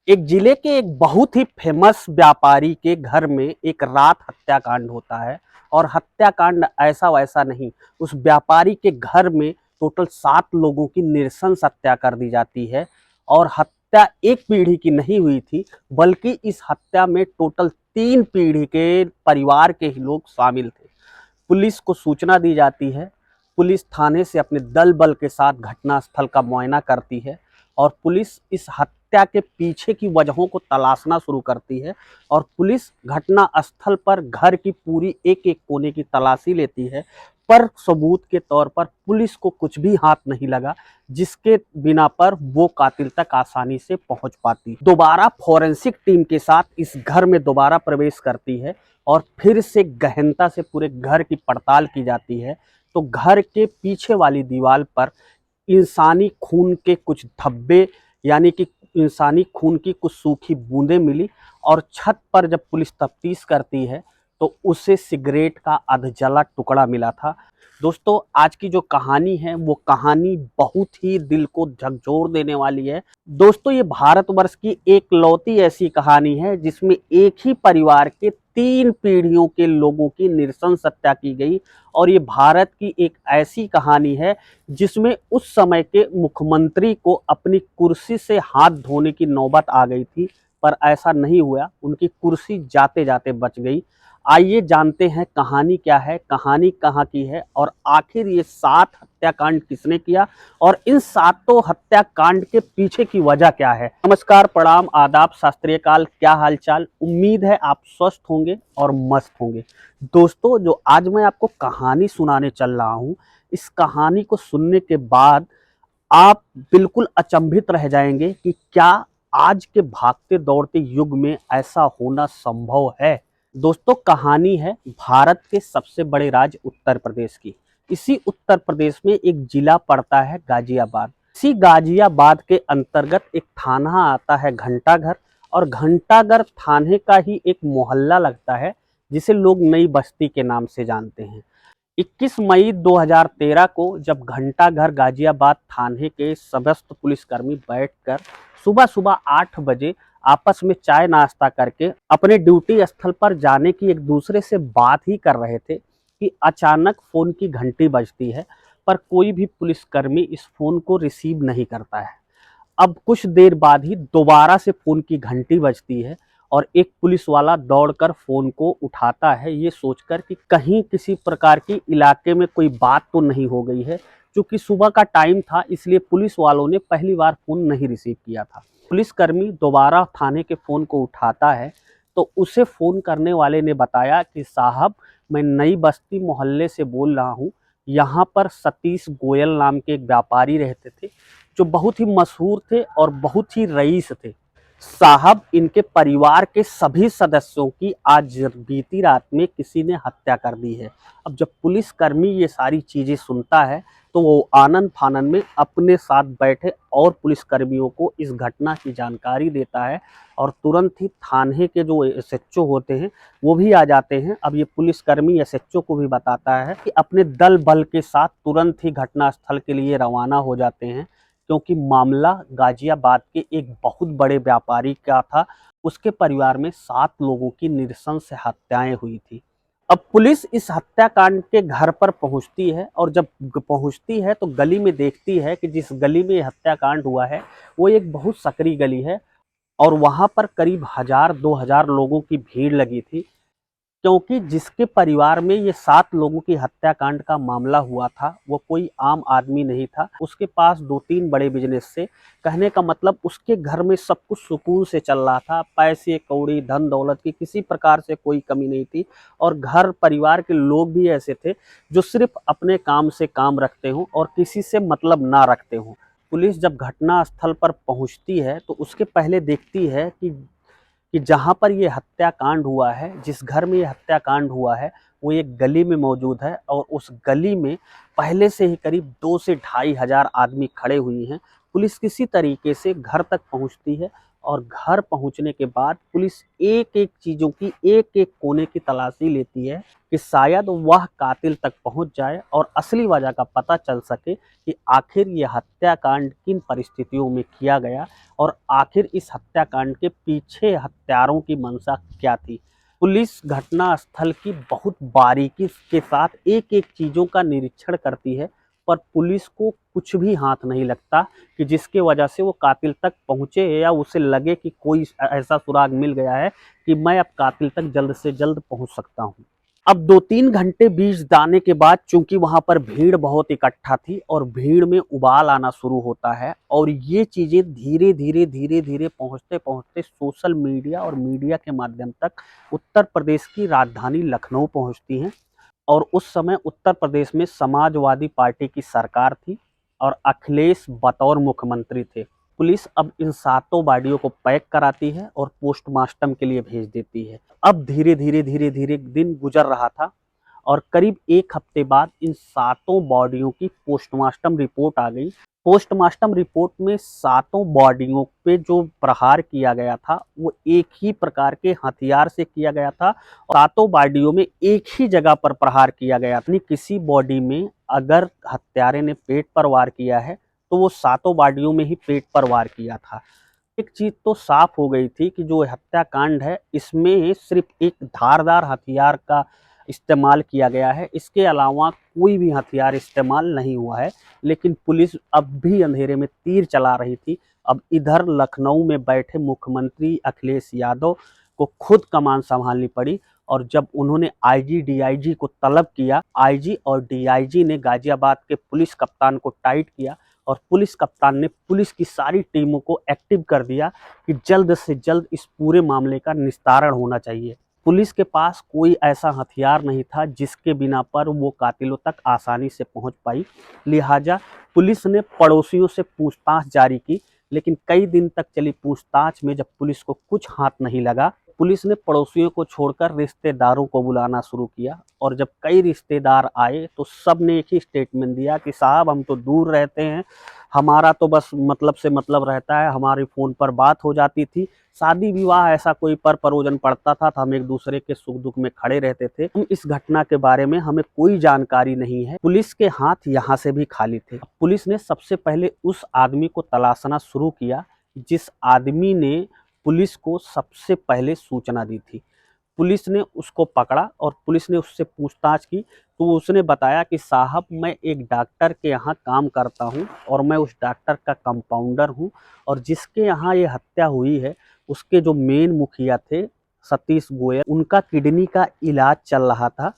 एक जिले के एक बहुत ही फेमस व्यापारी के घर में एक रात हत्याकांड होता है। और हत्याकांड ऐसा वैसा नहीं, उस व्यापारी के घर में टोटल 7 लोगों की नृशंस हत्या कर दी जाती है। और हत्या एक पीढ़ी की नहीं हुई थी, बल्कि इस हत्या में टोटल 3 पीढ़ी के परिवार के ही लोग शामिल थे। पुलिस को सूचना दी जाती है। पुलिस थाने से अपने दल बल के साथ घटनास्थल का मुआयना करती है और पुलिस इस हत्या के पीछे की वजहों को तलाशना शुरू करती है। और पुलिस घटना स्थल पर घर की पूरी एक एक कोने की तलाशी लेती है, पर सबूत के तौर पर पुलिस को कुछ भी हाथ नहीं लगा, जिसके बिना पर वो कातिल तक आसानी से पहुंच पाती। दोबारा फॉरेंसिक टीम के साथ इस घर में दोबारा प्रवेश करती है और फिर से गहनता से पूरे घर की पड़ताल की जाती है। तो घर के पीछे वाली दीवार पर इंसानी खून के कुछ धब्बे, यानी कि इंसानी खून की कुछ सूखी बूंदें मिली। और छत पर जब पुलिस तफ्तीश करती है तो उसे सिगरेट का अधजला टुकड़ा मिला था। दोस्तों, आज की जो कहानी है वो कहानी बहुत ही दिल को झकझोर देने वाली है। दोस्तों, ये भारतवर्ष की एकलौती ऐसी कहानी है जिसमें एक ही परिवार के 3 पीढ़ियों के लोगों की नृशंस हत्या की गई। और ये भारत की एक ऐसी कहानी है जिसमें उस समय के मुख्यमंत्री को अपनी कुर्सी से हाथ धोने की नौबत आ गई थी, पर ऐसा नहीं हुआ, उनकी कुर्सी जाते जाते बच गई। आइए जानते हैं कहानी क्या है, कहानी कहाँ की है और आखिर ये 7 हत्याकांड किसने किया और इन 7 हत्याकांड के पीछे की वजह क्या है। नमस्कार, प्रणाम, आदाब, शास्त्रीय काल, क्या हालचाल। उम्मीद है आप स्वस्थ होंगे और मस्त होंगे। दोस्तों, जो आज मैं आपको कहानी सुनाने चल रहा हूँ, इस कहानी को सुनने के बाद आप बिल्कुल अचंभित रह जाएंगे कि क्या आज के भागते दौड़ते युग में ऐसा होना संभव है। दोस्तों, कहानी है भारत के सबसे बड़े राज्य उत्तर प्रदेश की। इसी उत्तर प्रदेश में एक जिला पड़ता है गाजियाबाद। इसी गाजियाबाद के अंतर्गत एक थाना आता है घंटाघर, और घंटाघर थाने का ही एक मोहल्ला लगता है जिसे लोग नई बस्ती के नाम से जानते हैं। 21 मई 2013 को जब घंटाघर गाजियाबाद थाने के समस्त पुलिसकर्मी बैठकर सुबह सुबह 8 बजे आपस में चाय नाश्ता करके अपने ड्यूटी स्थल पर जाने की एक दूसरे से बात ही कर रहे थे कि अचानक फोन की घंटी बजती है, पर कोई भी पुलिसकर्मी इस फोन को रिसीव नहीं करता है। अब कुछ देर बाद ही दोबारा से फोन की घंटी बजती है और एक पुलिस वाला दौड़कर फोन को उठाता है, ये सोचकर कि कहीं किसी प्रकार की इलाके में कोई बात तो नहीं हो गई है। क्योंकि सुबह का टाइम था, इसलिए पुलिस वालों ने पहली बार फोन नहीं रिसीव किया था। पुलिसकर्मी दोबारा थाने के फोन को उठाता है तो उसे फोन करने वाले ने बताया कि साहब, मैं नई बस्ती मोहल्ले से बोल रहा हूँ। यहाँ पर सतीश गोयल नाम के एक व्यापारी रहते थे, जो बहुत ही मशहूर थे और बहुत ही रईस थे। साहब, इनके परिवार के सभी सदस्यों की आज बीती रात में किसी ने हत्या कर दी है। अब जब पुलिसकर्मी ये सारी चीजें सुनता है तो वो आनंद फानन में अपने साथ बैठे और पुलिसकर्मियों को इस घटना की जानकारी देता है। और तुरंत ही थाने के जो एसएचओ होते हैं वो भी आ जाते हैं। अब ये पुलिसकर्मी एसएचओ को भी बताता है कि अपने दल बल के साथ तुरंत ही घटनास्थल के लिए रवाना हो जाते हैं, क्योंकि मामला गाजियाबाद के एक बहुत बड़े व्यापारी का था। उसके परिवार में 7 लोगों की नृशंस हत्याएं हुई थी। अब पुलिस इस हत्याकांड के घर पर पहुंचती है और जब पहुंचती है तो गली में देखती है कि जिस गली में हत्याकांड हुआ है वो एक बहुत सकरी गली है और वहां पर करीब 1000-2000 लोगों की भीड़ लगी थी। क्योंकि जिसके परिवार में ये 7 लोगों की हत्याकांड का मामला हुआ था वो कोई आम आदमी नहीं था। उसके पास 2-3 बड़े बिजनेस से, कहने का मतलब उसके घर में सब कुछ सुकून से चल रहा था। पैसे कौड़ी धन दौलत की किसी प्रकार से कोई कमी नहीं थी। और घर परिवार के लोग भी ऐसे थे जो सिर्फ अपने काम से काम रखते हों और किसी से मतलब ना रखते हों। पुलिस जब घटना स्थल पर पहुंचती है तो उसके पहले देखती है कि जहाँ पर ये हत्याकांड हुआ है, जिस घर में ये हत्याकांड हुआ है, वो एक गली में मौजूद है। और उस गली में पहले से ही करीब 2 से ढाई हज़ार आदमी खड़े हुए हैं। पुलिस किसी तरीके से घर तक पहुंचती है और घर पहुंचने के बाद पुलिस एक एक चीज़ों की एक एक कोने की तलाशी लेती है कि शायद वह कातिल तक पहुंच जाए और असली वजह का पता चल सके कि आखिर ये हत्याकांड किन परिस्थितियों में किया गया और आखिर इस हत्याकांड के पीछे हत्यारों की मंशा क्या थी। पुलिस घटना स्थल की बहुत बारीकी के साथ एक एक चीज़ों का निरीक्षण करती है, पर पुलिस को कुछ भी हाथ नहीं लगता कि जिसके वजह से वो कातिल तक पहुंचे या उसे लगे कि कोई ऐसा सुराग मिल गया है कि मैं अब कातिल तक जल्द से जल्द पहुंच सकता हूं। अब 2-3 घंटे बीत जाने के बाद चूंकि वहां पर भीड़ बहुत इकट्ठा थी और भीड़ में उबाल आना शुरू होता है और ये चीजें धीरे धीरे पहुंचते पहुंचते सोशल मीडिया और मीडिया के माध्यम तक उत्तर प्रदेश की राजधानी लखनऊ पहुंचती हैं। और उस समय उत्तर प्रदेश में समाजवादी पार्टी की सरकार थी और अखिलेश बतौर मुख्यमंत्री थे। पुलिस अब इन सातों बॉडियों को पैक कराती है और पोस्टमार्टम के लिए भेज देती है। अब धीरे धीरे दिन गुजर रहा था और करीब 1 हफ्ते बाद इन सातों बॉडियों की पोस्टमार्टम रिपोर्ट आ गई। पोस्टमार्टम रिपोर्ट में सातों बॉडियों पे जो प्रहार किया गया था वो एक ही प्रकार के हथियार से किया गया था और सातों बॉडियों में एक ही जगह पर प्रहार किया गया था। किसी बॉडी में अगर हत्यारे ने पेट पर वार किया है तो वो सातों बॉडियों में ही पेट पर वार किया था। एक चीज तो साफ हो गई थी कि जो हत्याकांड है इसमें सिर्फ एक धारदार हथियार का इस्तेमाल किया गया है, इसके अलावा कोई भी हथियार इस्तेमाल नहीं हुआ है। लेकिन पुलिस अब भी अंधेरे में तीर चला रही थी। अब इधर लखनऊ में बैठे मुख्यमंत्री अखिलेश यादव को खुद कमान संभालनी पड़ी और जब उन्होंने आईजी डीआईजी को तलब किया, आईजी और डीआईजी ने गाजियाबाद के पुलिस कप्तान को टाइट किया और पुलिस कप्तान ने पुलिस की सारी टीमों को एक्टिव कर दिया कि जल्द से जल्द इस पूरे मामले का निस्तारण होना चाहिए। पुलिस के पास कोई ऐसा हथियार नहीं था जिसके बिना पर वो कातिलों तक आसानी से पहुंच पाई। लिहाजा पुलिस ने पड़ोसियों से पूछताछ जारी की, लेकिन कई दिन तक चली पूछताछ में जब पुलिस को कुछ हाथ नहीं लगा, पुलिस ने पड़ोसियों को छोड़कर रिश्तेदारों को बुलाना शुरू किया और जब कई रिश्तेदार आए तो सब ने एक ही स्टेटमेंट दिया कि साहब हम तो दूर रहते हैं, हमारा तो बस मतलब से मतलब रहता है, हमारी फ़ोन पर बात हो जाती थी, शादी विवाह ऐसा कोई पर परोजन पड़ता था तो हम एक दूसरे के सुख दुख में खड़े रहते थे। हम इस घटना के बारे में हमें कोई जानकारी नहीं है। पुलिस के हाथ यहाँ से भी खाली थे। पुलिस ने सबसे पहले उस आदमी को तलाशना शुरू किया जिस आदमी ने पुलिस को सबसे पहले सूचना दी थी। पुलिस ने उसको पकड़ा और पुलिस ने उससे पूछताछ की तो उसने बताया कि साहब मैं एक डॉक्टर के यहाँ काम करता हूँ और मैं उस डॉक्टर का कंपाउंडर हूँ और जिसके यहाँ ये हत्या हुई है उसके जो मेन मुखिया थे सतीश गोयल, उनका किडनी का इलाज चल रहा था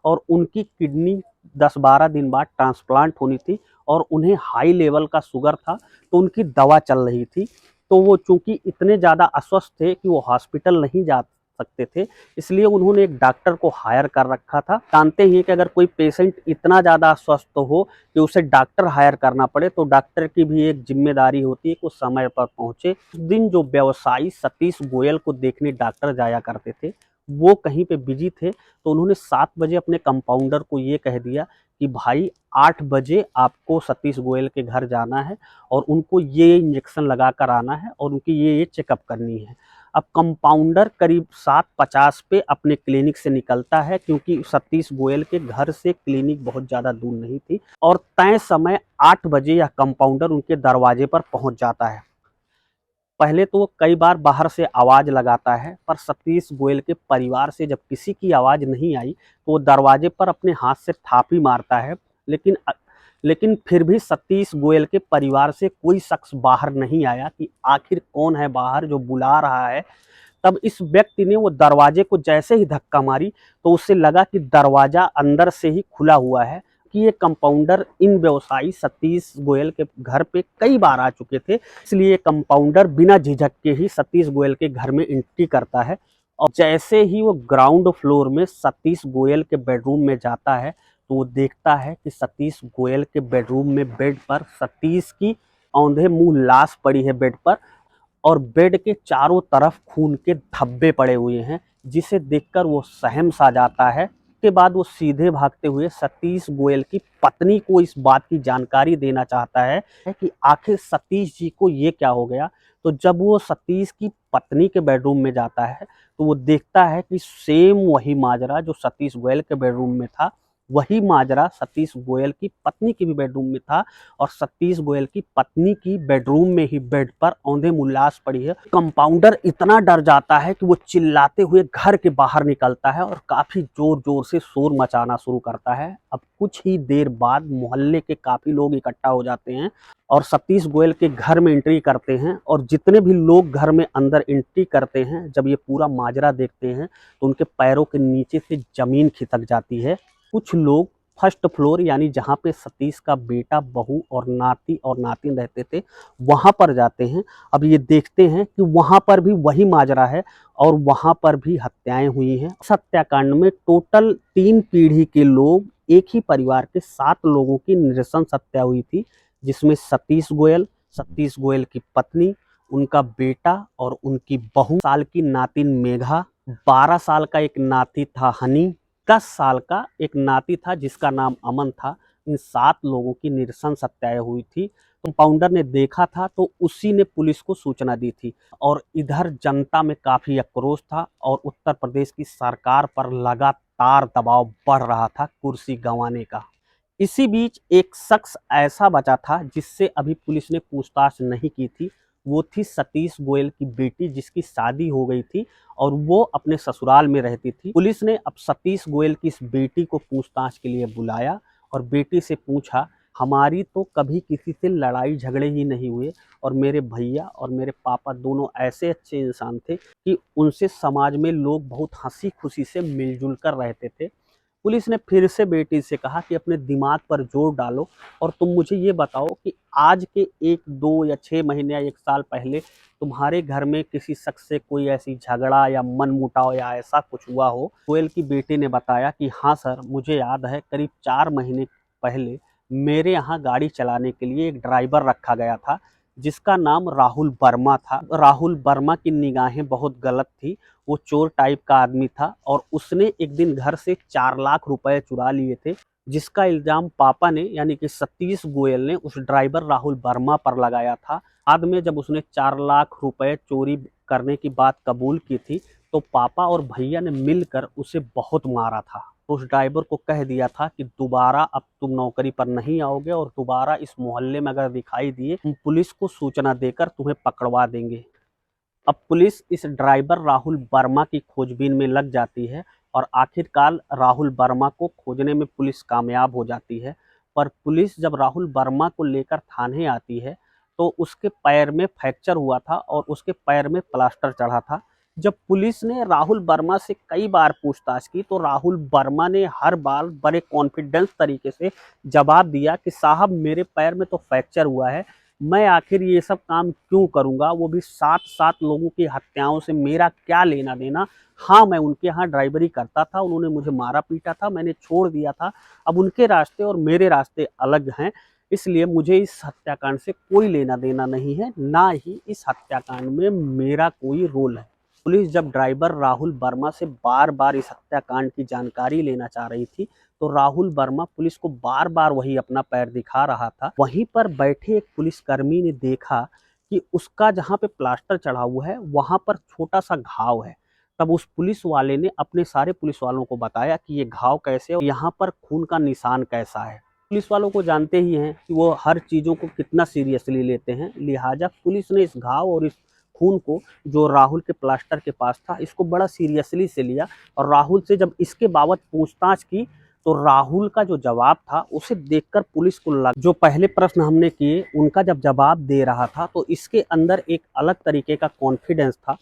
और उनकी किडनी 10-12 दिन बाद ट्रांसप्लांट होनी थी और उन्हें हाई लेवल का शुगर था तो उनकी दवा चल रही थी। तो वो चूंकि इतने ज़्यादा अस्वस्थ थे कि वो हॉस्पिटल नहीं जा सकते थे, इसलिए उन्होंने एक डॉक्टर को हायर कर रखा था। जानते ही कि अगर कोई पेशेंट इतना ज़्यादा अस्वस्थ हो कि उसे डॉक्टर हायर करना पड़े तो डॉक्टर की भी एक जिम्मेदारी होती है कि वो समय पर पहुंचे। उस दिन जो व्यवसायी सतीश गोयल को देखने डॉक्टर जाया करते थे वो कहीं पे बिजी थे तो उन्होंने 7 बजे अपने कंपाउंडर को ये कह दिया कि भाई 8 बजे आपको सतीश गोयल के घर जाना है और उनको ये इंजेक्शन लगा कर आना है और उनकी ये चेकअप करनी है। अब कंपाउंडर करीब 7:50 पे अपने क्लिनिक से निकलता है क्योंकि सतीश गोयल के घर से क्लिनिक बहुत ज़्यादा दूर नहीं थी और तय समय 8 बजे यह कंपाउंडर उनके दरवाजे पर पहुंच जाता है। पहले तो वो कई बार बाहर से आवाज़ लगाता है पर सतीश गोयल के परिवार से जब किसी की आवाज़ नहीं आई तो वो दरवाजे पर अपने हाथ से थापी मारता है, लेकिन फिर भी सतीश गोयल के परिवार से कोई शख्स बाहर नहीं आया कि आखिर कौन है बाहर जो बुला रहा है। तब इस व्यक्ति ने वो दरवाजे को जैसे ही धक्का मारी तो उसे लगा कि दरवाज़ा अंदर से ही खुला हुआ है कि ये कंपाउंडर इन व्यवसायी सतीश गोयल के घर पे कई बार आ चुके थे, इसलिए कंपाउंडर बिना झिझक के ही सतीश गोयल के घर में एंट्री करता है और जैसे ही वो ग्राउंड फ्लोर में सतीश गोयल के बेडरूम में जाता है तो वो देखता है कि सतीश गोयल के बेडरूम में बेड पर सतीश की औंधे मुंह लाश पड़ी है बेड पर और बेड के चारों तरफ खून के धब्बे पड़े हुए हैं, जिसे देखकर वो सहम सा जाता है। उसके बाद वो सीधे भागते हुए सतीश गोयल की पत्नी को इस बात की जानकारी देना चाहता है कि आखिर सतीश जी को ये क्या हो गया। तो जब वो सतीश की पत्नी के बेडरूम में जाता है तो वो देखता है कि सेम वही माजरा जो सतीश गोयल के बेडरूम में था, वही माजरा सतीश गोयल की पत्नी के भी बेडरूम में था और सतीश गोयल की पत्नी की बेडरूम में ही बेड पर औंधे मुँह लाश पड़ी है। कंपाउंडर इतना डर जाता है कि वो चिल्लाते हुए घर के बाहर निकलता है और काफी जोर जोर से शोर मचाना शुरू करता है। अब कुछ ही देर बाद मोहल्ले के काफी लोग इकट्ठा हो जाते हैं और सतीश गोयल के घर में एंट्री करते हैं और जितने भी लोग घर में अंदर एंट्री करते हैं, जब ये पूरा माजरा देखते हैं तो उनके पैरों के नीचे से जमीन खिसक जाती है। कुछ लोग फर्स्ट फ्लोर यानी जहाँ पे सतीश का बेटा, बहू और नाती और नातिन रहते थे वहाँ पर जाते हैं। अब ये देखते हैं कि वहाँ पर भी वही माजरा है और वहाँ पर भी हत्याएं हुई हैं। इस हत्याकांड में टोटल 3 पीढ़ी के लोग, एक ही परिवार के 7 लोगों की नृशंस हत्या हुई थी, जिसमें सतीश गोयल की पत्नी, उनका बेटा और उनकी बहू, साल की नातिन मेघा, 12 साल का एक नाती था हनी, 10 साल का एक नाती था जिसका नाम अमन था। इन 7 लोगों की नृशंस हत्याएं हुई थी। कंपाउंडर ने देखा था तो उसी ने पुलिस को सूचना दी थी और इधर जनता में काफी आक्रोश था और उत्तर प्रदेश की सरकार पर लगातार दबाव बढ़ रहा था कुर्सी गंवाने का। इसी बीच एक शख्स ऐसा बचा था जिससे अभी पुलिस ने पूछताछ नहीं की थी। वो थी सतीश गोयल की बेटी, जिसकी शादी हो गई थी और वो अपने ससुराल में रहती थी। पुलिस ने अब सतीश गोयल की इस बेटी को पूछताछ के लिए बुलाया और बेटी से पूछा, हमारी तो कभी किसी से लड़ाई झगड़े ही नहीं हुए और मेरे भैया और मेरे पापा दोनों ऐसे अच्छे इंसान थे कि उनसे समाज में लोग बहुत हंसी खुशी से मिलजुल कर रहते थे। पुलिस ने फिर से बेटी से कहा कि अपने दिमाग पर जोर डालो और तुम मुझे ये बताओ कि आज के 1, 2 या 6 महीने या 1 साल पहले तुम्हारे घर में किसी शख्स से कोई ऐसी झगड़ा या मनमुटाव या ऐसा कुछ हुआ हो। गोयल की बेटी ने बताया कि हाँ सर, मुझे याद है करीब 4 महीने पहले मेरे यहाँ गाड़ी चलाने के लिए एक ड्राइवर रखा गया था जिसका नाम राहुल वर्मा था। राहुल वर्मा की निगाहें बहुत गलत थी, वो चोर टाइप का आदमी था और उसने एक दिन घर से 4 लाख रुपए चुरा लिए थे, जिसका इल्जाम पापा ने यानी कि सतीश गोयल ने उस ड्राइवर राहुल वर्मा पर लगाया था। बाद में जब उसने 4 लाख रुपए चोरी करने की बात कबूल की थी तो पापा और भैया ने मिलकर उसे बहुत मारा था। उस ड्राइवर को कह दिया था कि दोबारा अब तुम नौकरी पर नहीं आओगे और दोबारा इस मोहल्ले में अगर दिखाई दिए हम पुलिस को सूचना देकर तुम्हें पकड़वा देंगे। अब पुलिस इस ड्राइवर राहुल वर्मा की खोजबीन में लग जाती है और आखिरकार राहुल वर्मा को खोजने में पुलिस कामयाब हो जाती है। पर पुलिस जब राहुल वर्मा को लेकर थाने आती है तो उसके पैर में फ्रैक्चर हुआ था और उसके पैर में प्लास्टर चढ़ा था। जब पुलिस ने राहुल वर्मा से कई बार पूछताछ की तो राहुल वर्मा ने हर बार बड़े कॉन्फिडेंस तरीके से जवाब दिया कि साहब, मेरे पैर में तो फ्रैक्चर हुआ है, मैं आखिर ये सब काम क्यों करूँगा, वो भी 7 लोगों की हत्याओं से मेरा क्या लेना देना। हाँ, मैं उनके यहाँ ड्राइवरी करता था, उन्होंने मुझे मारा पीटा था, मैंने छोड़ दिया था, अब उनके रास्ते और मेरे रास्ते अलग हैं, इसलिए मुझे इस हत्याकांड से कोई लेना देना नहीं है, ना ही इस हत्याकांड में मेरा कोई रोल है। पुलिस जब ड्राइवर राहुल वर्मा से बार बार इस हत्याकांड की जानकारी लेना चाह रही थी तो राहुल वर्मा पुलिस को बार बार वही अपना पैर दिखा रहा था। वहीं पर बैठे एक पुलिसकर्मी ने देखा कि उसका जहाँ पे प्लास्टर चढ़ा हुआ है वहाँ पर छोटा सा घाव है। तब उस पुलिस वाले ने अपने सारे पुलिस वालों को बताया कि ये घाव कैसे है और यहाँ पर खून का निशान कैसा है। पुलिस वालों को जानते ही हैं कि वो हर चीज़ों को कितना सीरियसली लेते हैं, लिहाजा पुलिस ने इस घाव और इस खून को जो राहुल के प्लास्टर के पास था इसको बड़ा सीरियसली से लिया और राहुल से जब इसके बाबत पूछताछ की तो राहुल का जो जवाब था उसे देखकर पुलिस को लगा, जो पहले प्रश्न हमने किए उनका जब जवाब दे रहा था तो इसके अंदर एक अलग तरीके का कॉन्फिडेंस था।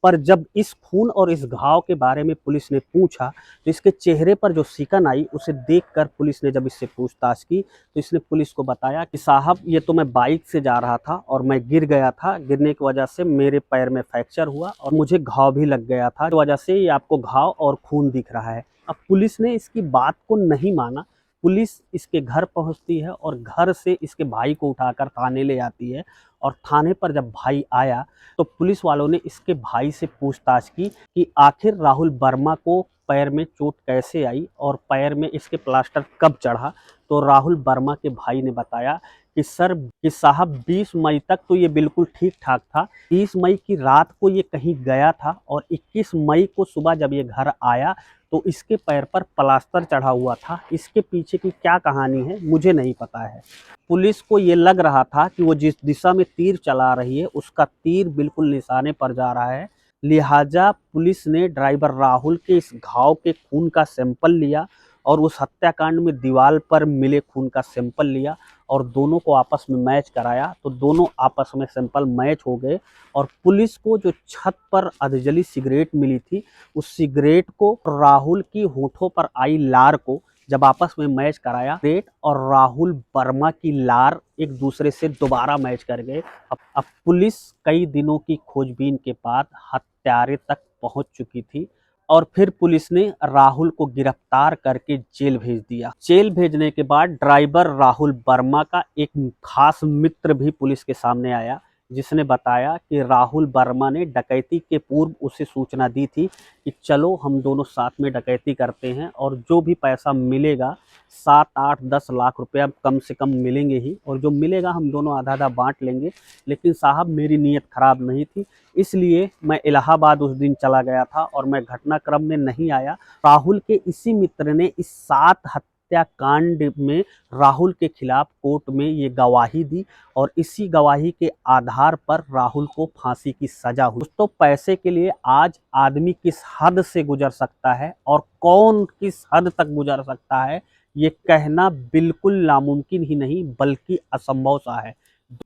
पर जब इस खून और इस घाव के बारे में पुलिस ने पूछा तो इसके चेहरे पर जो सिकन आई उसे देखकर पुलिस ने जब इससे पूछताछ की तो इसने पुलिस को बताया कि साहब, ये तो मैं बाइक से जा रहा था और मैं गिर गया था, गिरने की वजह से मेरे पैर में फ्रैक्चर हुआ और मुझे घाव भी लग गया था, इस वजह से ये आपको घाव और खून दिख रहा है। अब पुलिस ने इसकी बात को नहीं माना, पुलिस इसके घर पहुंचती है और घर से इसके भाई को उठाकर थाने ले आती है और थाने पर जब भाई आया तो पुलिस वालों ने इसके भाई से पूछताछ की कि आखिर राहुल वर्मा को पैर में चोट कैसे आई और पैर में इसके प्लास्टर कब चढ़ा। तो राहुल वर्मा के भाई ने बताया कि साहब 20 मई तक तो ये बिल्कुल ठीक ठाक था। 30 मई की रात को ये कहीं गया था और 21 मई को सुबह जब ये घर आया तो इसके पैर पर प्लास्टर चढ़ा हुआ था। इसके पीछे की क्या कहानी है मुझे नहीं पता है। पुलिस को ये लग रहा था कि वो जिस दिशा में तीर चला रही है उसका तीर बिल्कुल निशाने पर जा रहा है। लिहाजा पुलिस ने ड्राइवर राहुल के इस घाव के खून का सैंपल लिया और उस हत्याकांड में दीवार पर मिले खून का सैंपल लिया और दोनों को आपस में मैच कराया। तो दोनों आपस में सैंपल मैच हो गए और पुलिस को जो छत पर अधजली सिगरेट मिली थी उस सिगरेट को राहुल की होठों पर आई लार को जब आपस में मैच कराया, सिगरेट और राहुल वर्मा की लार एक दूसरे से दोबारा मैच कर गए। अब पुलिस कई दिनों की खोजबीन के बाद हत्यारे तक पहुंच चुकी थी और फिर पुलिस ने राहुल को गिरफ्तार करके जेल भेज दिया। जेल भेजने के बाद ड्राइवर राहुल वर्मा का एक खास मित्र भी पुलिस के सामने आया, जिसने बताया कि राहुल वर्मा ने डकैती के पूर्व उसे सूचना दी थी कि चलो हम दोनों साथ में डकैती करते हैं और जो भी पैसा मिलेगा 7, 8, 10 लाख रुपया कम से कम मिलेंगे ही और जो मिलेगा हम दोनों आधा आधा बांट लेंगे। लेकिन साहब मेरी नीयत खराब नहीं थी, इसलिए मैं इलाहाबाद उस दिन चला गया था और मैं घटनाक्रम में नहीं आया। राहुल के इसी मित्र ने इस 7 हत्याकांड में राहुल के खिलाफ कोर्ट में ये गवाही दी और इसी गवाही के आधार पर राहुल को फांसी की सजा हुई। दोस्तों, पैसे के लिए आज आदमी किस हद से गुजर सकता है और कौन किस हद तक गुजर सकता है ये कहना बिल्कुल नामुमकिन ही नहीं बल्कि असंभव सा है।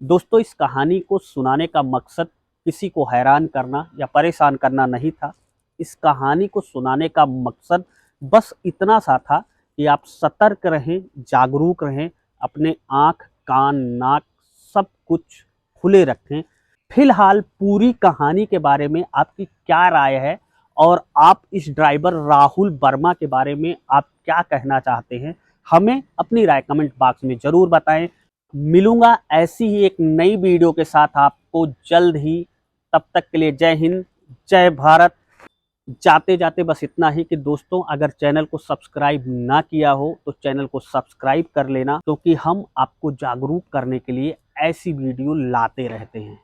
दोस्तों, इस कहानी को सुनाने का मकसद किसी को हैरान करना या परेशान करना नहीं था। इस कहानी को सुनाने का मकसद बस इतना सा था कि आप सतर्क रहें, जागरूक रहें, अपने आँख, कान, नाक सब कुछ खुले रखें। फिलहाल पूरी कहानी के बारे में आपकी क्या राय है और आप इस ड्राइवर राहुल वर्मा के बारे में आप क्या कहना चाहते हैं, हमें अपनी राय कमेंट बॉक्स में ज़रूर बताएं। मिलूंगा ऐसी ही एक नई वीडियो के साथ आपको जल्द ही। तब तक के लिए जय हिंद, जय भारत। जाते जाते बस इतना ही कि दोस्तों, अगर चैनल को सब्सक्राइब ना किया हो तो चैनल को सब्सक्राइब कर लेना, क्योंकि हम आपको जागरूक करने के लिए ऐसी वीडियो लाते रहते हैं।